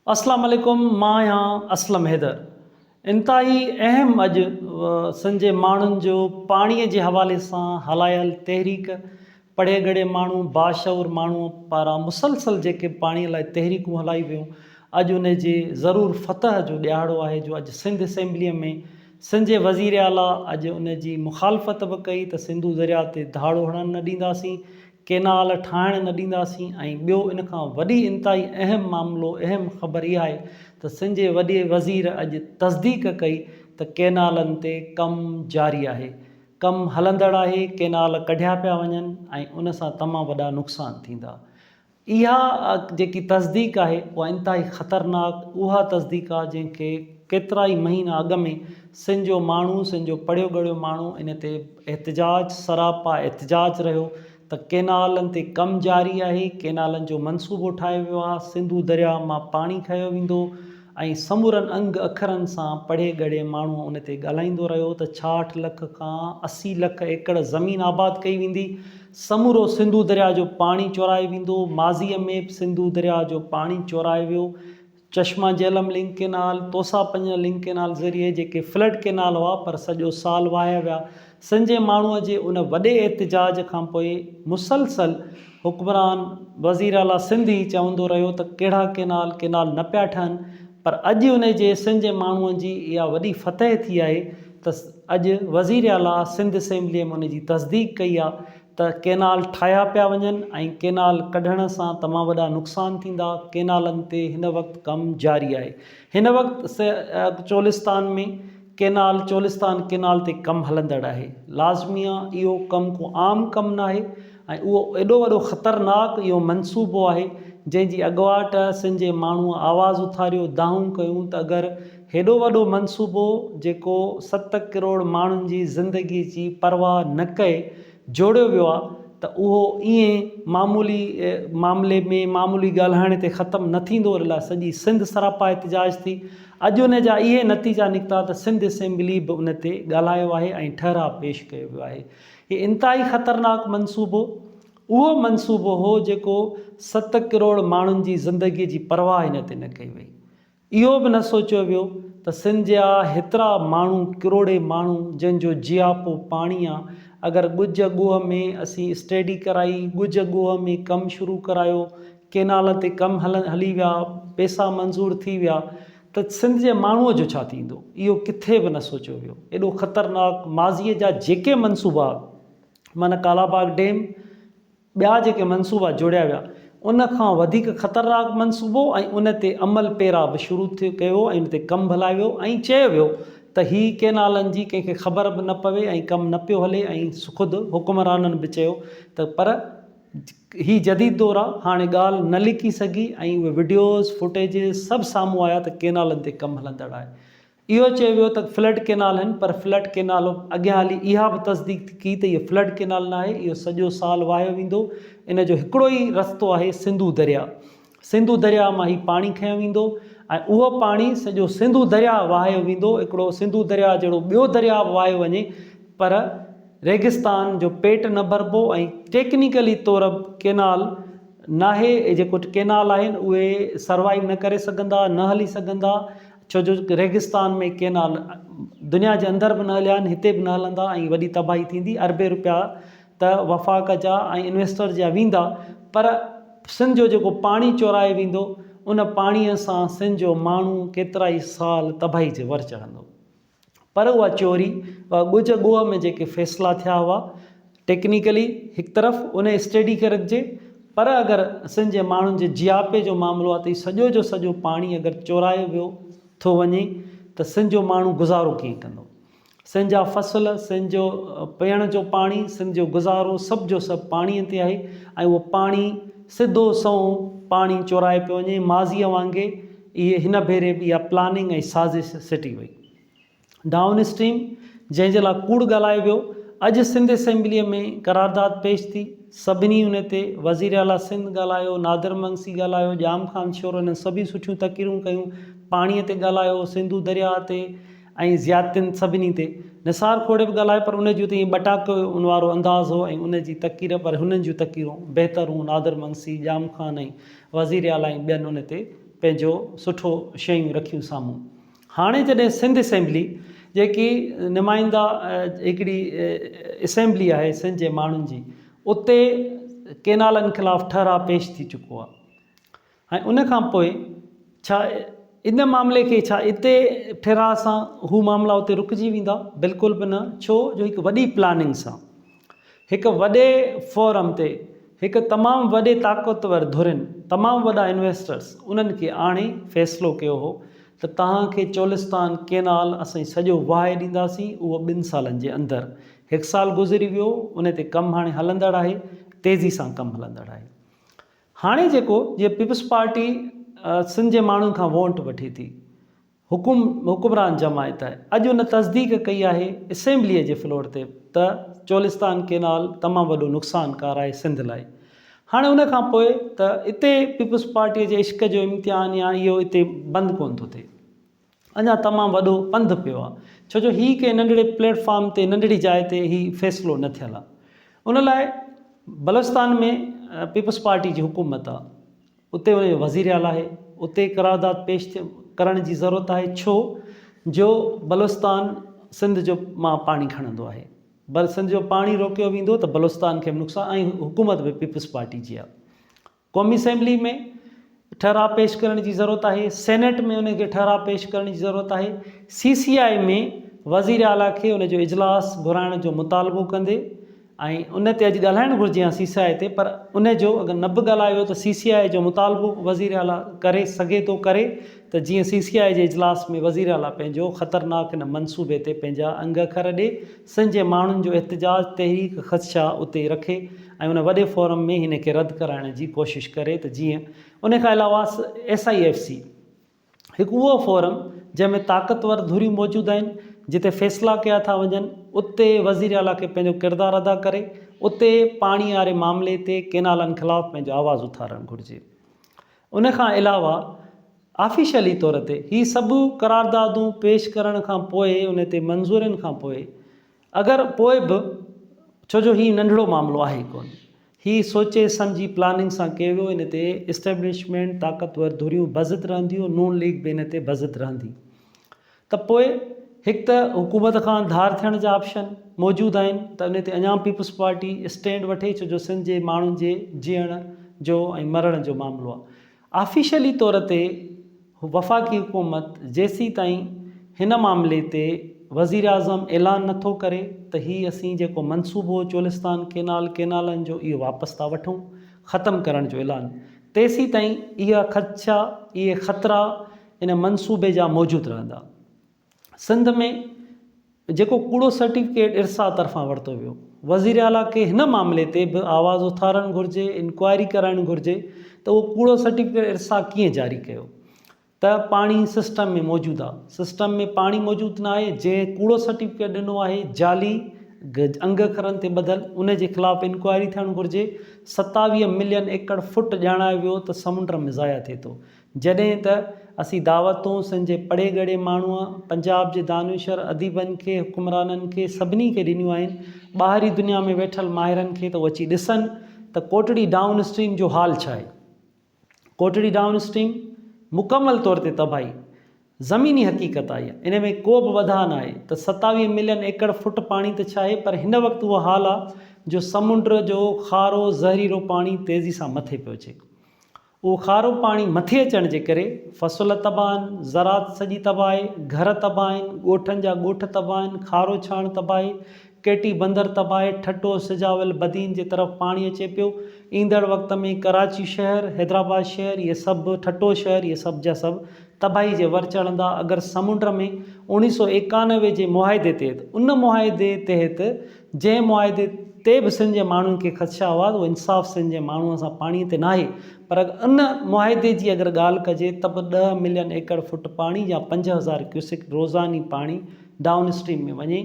अस्सलाम वालेकुम, मां आहियां असलम हैदर। इंतहाई अहम अॼु सिंध जे माण्हुनि जो पाणीअ जे हवाले सां हलायल तहरीक पढ़े गढ़े माण्हू बाशऊर माण्हू पारां मुसलसल जेके पाणीअ लाइ तहरीकूं हलाई वियूं, अॼु उन जे ज़रूरु फतह जो ॾियारो आहे जो अॼु सिंध असेंबलीअ में सिंध जे वज़ीर आला अॼु उन जी मुखालफ़त बि कई त सिंधू दरिया ते धाड़ो हणणु न ॾींदासीं, केनाल ठाहिणु न ॾींदासीं। ऐं ॿियो इन खां वॾी इंतहाई अहम मामिलो अहम ख़बर इहा आहे त सिंध जे वॾे वज़ीर अॼु तस्दीक कई त केनालनि ते कमु जारी आहे, कमु हलंदड़ आहे, केनाल कढिया पिया वञनि ऐं उन सां तमामु वॾा नुक़सान थींदा। इहा जेकी तस्दीक आहे उहा इंतहाई ख़तरनाक उहा तस्दीक आहे जंहिंखे केतिरा ई महीना अॻु में सिंध जो माण्हू, सिंध जो पढ़ियो गढ़ियो माण्हू इन ते एहतिजाज सरापा एहतिजाज रहियो त केनालनि ते कमु जारी आहे, केनालनि जो मनसूबो ठाहियो वियो आहे, सिंधू दरिया मां पाणी खयो वेंदो ऐं समूरनि अंग अखरनि सां पढ़े गढ़े माण्हू उन ते ॻाल्हाईंदो रहियो त 66 लख खां 80 लख एकड़ ज़मीन आबाद कई वेंदी, समूरो सिंधू दरिया जो पाणी चोराए वेंदो। माज़ीअ में सिंधू दरिया जो पाणी चोराए वियो। चश्मा जेलम लिंक केनाल, तोसा पंज लिंक केनाल ज़रिए जेके फ्लड केनाल हुआ पर सॼो साल वाया विया। सिंध जे माण्हूअ जे उन वॾे एहतिजाज खां पोइ मुसलसल हुक्मरान वज़ीर आला सिंधी चवंदो रहियो त कहिड़ा केनाल न पिया ठहनि, पर अॼु उन जे सिंध जे माण्हूअ जी इहा वॾी फतह थी आहे त अॼु वज़ीर आला सिंध असेंबलीअ में उन जी तस्दीक कई आहे त केनाल ठाहिया पिया वञनि ऐं केनाल कढण सां तमामु वॾा नुक़सान थींदा। केनालनि ते हिन वक़्तु कमु जारी आहे। हिन वक़्तु चोलिस्तान में चोलिस्तान केनाल ते कमु हलंदड़ आहे। लाज़मी आहे इहो कमु को आम कमु न आहे ऐं उहो एॾो वॾो ख़तरनाक इहो मनसूबो आहे जंहिंजी अॻुवाट सिंध जे माण्हूअ आवाज़ उथारियो, दाहूं कयूं त अगरि हेॾो वॾो मनसूबो जेको 7 करोड़ माण्हुनि जी ज़िंदगी जी परवाह न कए जोड़ियो वियो आहे त उहो ईअं मामूली मामले में मामूली ॻाल्हाइण ते ख़तमु न थींदो। अलाए सॼी सिंध सरापा एहतिजाज थी। अॼु उन जा इहे नतीजा निकिता त सिंध असेंबली बि उन ते ॻाल्हायो आहे ऐं ठहराउ पेश कयो वियो आहे। हीअ इंतहाई ख़तरनाक मनसूबो उहो मनसूबो हो जेको 7 करोड़ माण्हुनि जी ज़िंदगीअ जी परवाह हिन ते न कई वई। इहो बि न सोचियो वियो त सिंध जा हेतिरा माण्हू, किरोड़े माण्हू जंहिंजो जियापो पाणी आहे, अगरि ॻुज ॻोह में असीं स्टडी कराई, ॻुज ॻोह में कमु शुरू करायो, केनाल ते कमु हली विया, पैसा मंज़ूर थी विया त सिंध जे माण्हूअ जो छा थींदो, इहो किथे बि न सोचियो वियो। एॾो ख़तरनाक माज़ीअ जा जेके मनसूबा माना कालाबाग डैम, ॿिया जेके मनसूबा जोड़िया विया, उन खां वधीक ख़तरनाक मनसूबो ऐं उन ते अमल पेरा बि शुरू कयो ऐं उन ते कमु हलायो वियो ऐं चयो वियो त ही केनालनि जी कंहिंखे ख़बर बि न पवे ऐं कमु न पियो हले ऐं ख़ुदि हुकुमराननि बि चयो त पर ही जदीद दौरु आहे, हाणे ॻाल्हि न लिकी सघी ऐं उहे वीडियोज़ फुटेजिस सभु साम्हूं आया त केनालनि ते कमु हलंदड़ आहे। इहो चयो वियो त फ्लड केनाल आहिनि, पर फ्लड केनाल अॻियां हली इहा बि तस्दीक की त इहो फ्लड केनाल न आहे, इहो सॼो साल वाहियो वेंदो। इन जो हिकिड़ो ई रस्तो आहे सिंधू दरिया। सिंधू दरिया मां ही पाणी खयो वेंदो ऐं उहो पाणी सॼो सिंधू दरिया वहायो वेंदो। हिकिड़ो सिंधू दरिया जहिड़ो ॿियो दरिया वहायो वञे पर रेगिस्तान जो पेट न भरिबो ऐं टेक्निकली तौरु केनाल नाहे, जेको केनाल आहिनि उहे सर्वाइव न करे सघंदा, न हली सघंदा, छो जो रेगिस्तान में केनाल दुनिया जे अंदरि बि न हलिया आहिनि, हिते बि न हलंदा ऐं वॾी तबाही थींदी। अरबे रुपया त वफ़ाक़ जा ऐं इन्वेस्टर जा वेंदा, पर सिंध जो जेको पाणी चोराए वेंदो उन पाणीअ सां सिंध जो माण्हू केतिरा ई साल तबाही जे वर चढ़ंदो। पर उहा चोरी ॻुज ॻोह में जेके फ़ैसिला थिया हुआ टेक्निकली हिकु तरफ़ उन स्टडी खे रखिजे, पर अगरि सिंध जे माण्हुनि जे जियापे जो मामिलो आहे त सॼो जो सॼो पाणी अगरि चोरायो वियो थो वञे त सिंध जो माण्हू गुज़ारो कीअं कंदो। सिंध जा फसल, सिंध जो पीअण जो पाणी, सिंध जो गुज़ारो सभु जो सभु पाणीअ ते आहे ऐं उहो पाणी सिधो संओं पाणी चोराए पियो वञे। माज़ीअ वांगुरु इहे हिन भेरे बि इहा प्लानिंग ऐं साज़िश सिटी वई। डाउन स्ट्रीम जंहिंजे लाइ कूड़ ॻाल्हायो वियो, अॼु सिंध असेंबलीअ में करारदाद पेश थी, सभिनी उन ते वज़ीर आला सिंध ॻाल्हायो, नादिर मंगसी ॻाल्हायो, जाम खान शोर, उन्हनि सभी सुठियूं तक़रीरूं कयूं, पाणीअ ते ॻाल्हायो, सिंधू दरिया ते ऐं ज़ियातियुनि सभिनी ते। निसार खोड़े बि ॻाल्हायो पर उन जूं त ईअं ॿटाक उन वारो अंदाज़ हो ऐं उन जी तक़रीर, पर हुननि जूं तक़रीरूं बहितर हूं। नादिर मंगसी, जाम खान ऐं वज़ीर आला ऐं ॿियनि उन ते पंहिंजो सुठो शयूं रखियूं साम्हूं। हाणे जॾहिं सिंध असेंबली जेकी नुमाइंदा हिकिड़ी असेंबली आहे सिंध जे माण्हुनि जी, उते केनालनि ख़िलाफ़ु ठहराउ पेश थी चुको आहे। ऐं उन खां पोइ छा इन मामले खे छा इते ठहिराउ सां हू मामला उते रुकिजी वेंदा? बिल्कुलु बि न। छो जो हिकु वॾी प्लानिंग सां हिकु वॾे फोरम ते हिकु तमामु वॾे ताक़तवर धुरिन, तमामु वॾा इन्वेस्टर्स उन्हनि खे आणे फ़ैसिलो कयो हो त तव्हांखे चोलिस्तान केनाल असां सॼो वहाए ॾींदासीं, उहो 2 सालनि जे अंदरि। 1 साल गुज़री वियो, उन ते कमु हाणे हलंदड़ आहे, तेज़ी सां कमु हलंदड़ आहे। हाणे जेको जीअं पीपल्स पार्टी सिंध जे माण्हुनि खां वोट वठे थी, हुकुमरान जमायत आहे, अॼु उन तस्दीक कई आहे असेंबलीअ जे फ्लोर ते त चोलिस्तान केनाल तमामु वॾो नुक़सानकार आहे सिंध लाइ। हाणे उन खां पोइ त इते पीपल्स पार्टीअ जे इश्क जो इम्तिहान या इहो इते बंदि कोन थो थिए, अञा तमामु वॾो पंधु पियो आहे, छो जो हीअ कंहिं नंढिड़े प्लेटफॉर्म ते नंढड़ी जाइ ते हीअ फ़ैसिलो न थियल आहे। उन लाइ बलोचिस्तान में पीपल्स पार्टी जी हुकूमत आहे, उते उनजो वज़ीर आला आहे, उते करारदाद पेश करण जी ज़रूरत आहे। छो जो बलोचिस्तान सिंध जो मां पाणी खणंदो आहे, सिंध जो पाणी रोकियो वेंदो त बलोचिस्तान खे बि नुक़सानु, ऐं हुकूमत बि पीपल्स पार्टी जी आहे। क़ौमी असेंबली में ठहराउ पेश करण जी ज़रूरत आहे, सेनेट में उनखे ठहराउ पेश करण जी ज़रूरत आहे, CCI में वज़ीर आला खे उनजो इजलास घुराइण जो मुतालबो कंदे, ऐं उन ते अॼु ॻाल्हाइणु घुरिजे हा CCI ते, पर उनजो अगरि न बि ॻाल्हायो त CCI जो मुतालबो वज़ीर आला करे सघे थो करे त जीअं CCI जे इजलास में वज़ीर आला पंहिंजो ख़तरनाक इन मनसूबे ते पंहिंजा अंग अखर ॾे, सिंध जे माण्हुनि जो एहतिजाज तहरीक ख़दशा उते रखे ऐं उन वॾे फोरम में हिन खे रद्द कराइण जी कोशिशि करे। त जीअं उन खां अलावा SIFC हिकु उहो फोरम जंहिंमें ताक़तवर धुरियूं मौजूदु आहिनि, जिते फ़ैसिला कया था वञनि, उते वज़ीर आला खे पंहिंजो किरदारु अदा करे उते पाणी वारे मामले ते केनालनि ख़िलाफ़ु पंहिंजो आवाज़ु उथारणु घुरिजे। उन खां अलावा ऑफिशियली तौर ते हीअ सभु करारदादूं पेश करण खां पोइ, उन ते मंज़ूरनि खां पोइ, अगरि पोइ बि, छो जो हीअ नंढिड़ो मामिलो आहे कोन, हीअ सोचे सम्झी प्लानिंग सां कयो वियो, इन ते इस्टेब्लिशमेंट ताक़तवर धुरियूं बज़त रहंदियूं, नून लीग बि इन ते बज़त रहंदी, त पोइ हिकु त हुकूमत खां धार थियण जा ऑप्शन मौजूदु आहिनि, त उन ते अञा पीपल्स पार्टी स्टैंड वठे, छो जो सिंध जे माण्हुनि जे जीअण जो ऐं मरण जो मामिलो आहे। ऑफिशियली तौर ते वफ़ाक़ी हुकूमत जेसीं ताईं हिन मामले ते वज़ीर आज़म ऐलान नथो करे त हीअ असीं जेको मनसूबो चोलिस्तान केनालनि जो इहो वापसि था वठूं, ख़तमु करण जो ऐलान, तेसीं ताईं इहा ख़दशा, इहे ख़तरा इन मनसूबे जा मौजूदु रहंदा। सिंध में जेको कूड़ो सर्टिफिकेट इरसा तरफ़ां वरितो वियो, वज़ीर आला खे हिन मामले ते बि आवाज़ु उथारणु घुरिजे, इंक्वायरी कराइणु घुरिजे त उहो कूड़ो सर्टिफिकेट इरसा कीअं जारी कयो, त पाणी सिस्टम में मौजूदु आहे, सिस्टम में पाणी मौजूदु न आहे, जंहिं कूड़ो सर्टिफिकेट ॾिनो आहे जाली अंग अखरनि ते ॿधल, उन जे ख़िलाफ़ु इंक्वायरी थियणु घुरिजे। 27 मिलियन एकड़ फुट ॼाणायो वियो त समुंड में ज़ाया थिए थो, जॾहिं त असीं दावतूं सिंध जे पड़े गड़े माण्हूअ, पंजाब जे दानिशर अदीबनि खे, हुकुमराननि खे, सभिनी खे ॾिनियूं आहिनि, ॿाहिरी दुनिया में वेठल माहिरनि खे, त उहे अची ॾिसनि त कोटड़ी डाउन स्ट्रीम जो हाल छा आहे। कोटड़ी डाउन स्ट्रीम मुकमल तौर ते तबाही, ज़मीनी हक़ीक़त आहे, इन में को बि वधा न आहे, त 27 मिलियन एकड़ फुट पाणी त छा आहे, पर हिन वक़्तु उहो हाल आहे जो समुंड जो खारो ज़हरीलो पाणी तेज़ी सां मथे पियो अचे। उहो खारो पाणी मथे अचण जे करे फ़सुल तबाह आहिनि, ज़रात सॼी तबाह आहे, घर तबाह आहिनि, ॻोठनि जा ॻोठ तबाह आहिनि, खारो छाण तबाह आहे, केटी बंदर तबाह आहे, ठटो सिजावल बदीन जे तरफ़ पाणी अचे पियो। ईंदड़ वक़्त में कराची शहर, हैदराबाद शहर, इहे सभु ठटो शहर, इहे सभु जा सभु तबाही जे वर चढ़ंदा। अगरि समुंड में 1991 जे मुआदे तहत, उन मुआदे तहत जंहिं मुआदे ते बि सिंध जे माण्हुनि खे ख़दशा हुआ, उहो इंसाफ़ सिंध जे माण्हूअ सां पाणीअ ते न आहे, पर उन मुआदे जी अगरि ॻाल्हि कजे त बि 10 मिलियन एकड़ फुट पाणी या 5000 क्यूसिक रोज़ानी पाणी डाउन स्ट्रीम में वञे,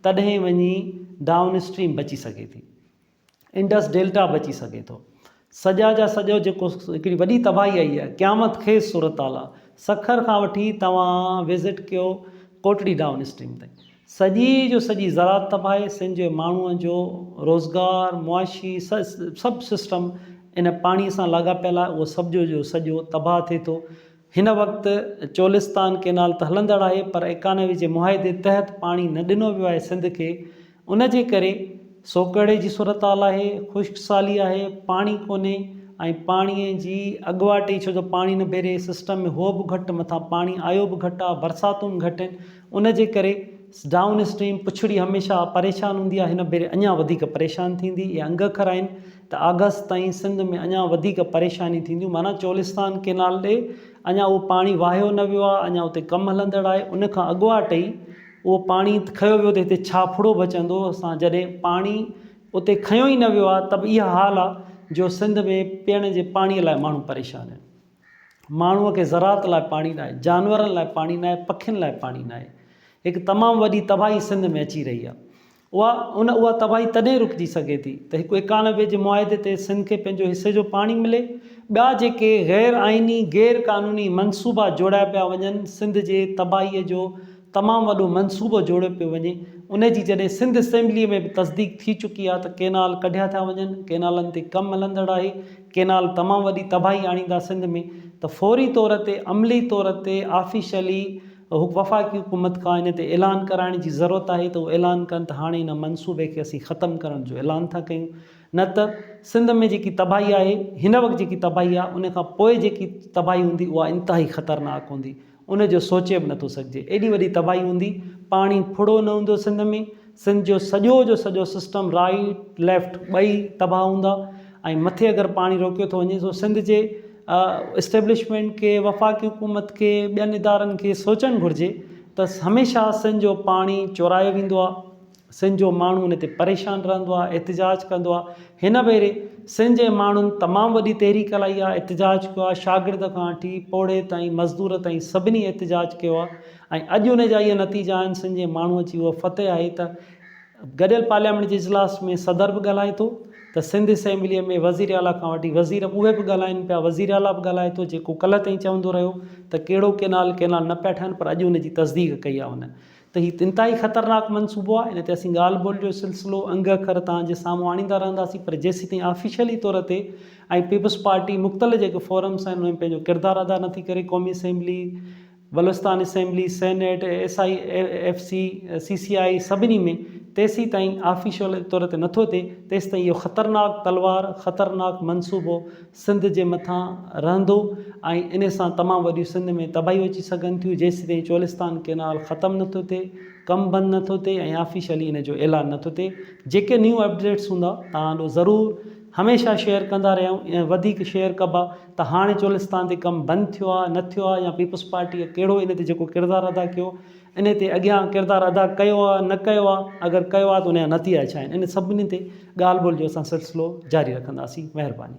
तॾहिं वञी डाउन स्ट्रीम बची सघे थी, इंडस डेल्टा बची सघे थो। सॼा जा सॼो जेको हिकिड़ी वॾी तबाही आई आहे, क़यामत खेज़ सूरत हाल आहे। सखर खां वठी तव्हां विज़िट कयो कोटड़ी डाउन स्ट्रीम ताईं, सॼी जो सॼी ज़रात तबाह आहे, सिंध जे माण्हूअ जो रोज़गार, मुआशी सभु सिस्टम इन पाणीअ सां लाॻापियल आहे, उहो सभु जो सॼो तबाह थिए थो। हिन वक़्तु चोलिस्तान केनाल त हलंदड़ आहे पर 91 जे मुआहदे तहत पाणी न ॾिनो वियो आहे सिंध खे। उन जे करे सोकड़े जी सूरत हाल आहे, ख़ुश्क साली आहे, पाणी कोन्हे ऐं पाणीअ जी अॻुवाट ई छो जो पाणी न भेरे सिस्टम में हो बि घटि, मथां पाणी आयो बि घटि आहे, बरसातूं बि घटि आहिनि। उन जे करे डाउन स्ट्रीम पुछड़ी हमेशह परेशान हूंदी आहे, हिन भेरे अञा वधीक परेशान थींदी। इहे अंग अखर आहिनि त अगस्त ताईं सिंध में अञा वधीक परेशानी थींदियूं, माना चोलिस्तान केनाल ॾे अञा उहो पाणी वाहियो न वियो आहे, अञा उते कमु हलंदड़ आहे। उन खां अॻुवाट ई उहो पाणी खयो वियो त हिते छाफड़ो बचंदो। असां जॾहिं पाणी उते खयो ई न वियो आहे त बि इहा हाल आहे जो सिंध में पीअण जे पाणीअ लाइ माण्हू परेशान आहिनि। माण्हूअ खे ज़राअत लाइ पाणी न आहे, जानवरनि लाइ पाणी न आहे, पखियुनि लाइ पाणी न आहे। हिकु तमामु वॾी तबाही सिंध में अची रही आहे। उहा तबाही तॾहिं रुकिजी सघे थी त हिकु 91 जे मुआहदे ते सिंध खे पंहिंजो हिसे जो पाणी मिले। ॿिया जेके गैर आइनी गैर क़ानूनी मनसूबा जोड़िया पिया वञनि, सिंध जे तबाहीअ जो तमामु वॾो मनसूबो जोड़ियो पियो वञे। उन जी जॾहिं सिंध असेंबलीअ में बि तस्दीक थी चुकी आहे त केनाल कढिया था वञनि, केनालनि ते कमु हलंदड़ आहे, केनाल तमामु वॾी तबाही आणींदा सिंध में, त फौरी तौर ते अमली तौर ते ऑफिशियली वफ़ाक़ी हुकूमत खां इन ते ऐलान कराइण जी ज़रूरत आहे त उहो ऐलान कनि त हाणे हिन मनसूबे खे असीं ख़तमु करण जो ऐलान था कयूं। न त सिंध में जेकी तबाही आहे, हिन वक़्तु जेकी तबाही आहे, उन खां पोइ जेकी तबाही हूंदी उहा इंतिहाई ख़तरनाक हूंदी। उन जो सोचे बि नथो सघिजे, एॾी वॾी तबाही हूंदी। पाणी फुड़ो न हूंदो सिंध में, सिंध जो सॼो सिस्टम राइट लेफ्ट ॿई तबाह हूंदा। ऐं मथे अगरि पाणी रोकियो थो वञे, सो सिंध जे इस्टेब्लिशमेंट खे, वफ़ाक़ी हुकूमत खे, ॿियनि इदारनि खे सोचणु घुरिजे त हमेशह सिंध जो पाणी चोरायो वेंदो आहे, सिंध जो माण्हू उन ते परेशान रहंदो आहे, एतिजाज कंदो आहे। हिन भेरे सिंध जे माण्हुनि तमामु वॾी तहरीक हलाई आहे, एतिजाज कयो आहे, शागिर्द खां वठी पोड़े ताईं, मज़दूर ताईं सभिनी एतिजाज कयो आहे। ऐं अॼु उन जा इहे नतीजा आहिनि। सिंध जे माण्हूअ जी उहा फतह आहे त गॾियल पार्लियामेंट जे इजलास में सदर बि ॻाल्हाए थो, त सिंध असेंबलीअ में वज़ीर आला खां वठी वज़ीर उहे बि ॻाल्हाइनि पिया, वज़ीर आला बि ॻाल्हाए थो, जेको कल्ह ताईं चवंदो रहियो त कहिड़ो केनाल न पिया ठहनि, पर अॼु उन जी तस्दीक कई आहे उन। त हीउ इंतिहाई ख़तरनाक मनसूबो आहे। इन ते असीं ॻाल्हि ॿोल जो सिलसिलो अंग अखर तव्हांजे साम्हूं आणींदा रहंदासीं, पर जेसीं ताईं ऑफिशियली तौर ते ऐं पीपल्स पार्टी मुख़्तलिफ़ जेके फोरम्स आहिनि उन पंहिंजो किरदारु अदा नथी करे, क़ौमी assembly, Balochistan assembly, senate, SIFC, CCI सभिनी में, तेसीं ताईं ऑफिशियल तौर ते नथो थिए, तेसि ताईं इहो ख़तरनाक तलवार, ख़तरनाक मनसूबो सिंध जे मथां रहंदो। ऐं इन सां तमामु वॾियूं सिंध में तबाहियूं अची सघनि थियूं, जेसीं ताईं चोलिस्तान केनाल ख़तमु नथो थिए, कमु बंदि नथो थिए ऐं ऑफिशियली इन जो ऐलान नथो थिए। जेके न्यू अपडेट्स हूंदा तव्हां ॾो ज़रूरु हमेशह शेयर कंदा रहियूं, ऐं वधीक शेयर कबा त हाणे चोलिस्तान ते कमु बंदि थियो आहे, न थियो आहे, या पीपल्स पार्टीअ कहिड़ो इन ते जेको किरदारु अदा कयो, इन ते अॻियां किरदारु अदा कयो आहे, न कयो आहे, अगरि कयो आहे त उन जा नतीजा छा आहिनि। इन सभिनी ते ॻाल्हि ॿोल जो असां सिलसिलो जारी रखंदासीं। महिरबानी।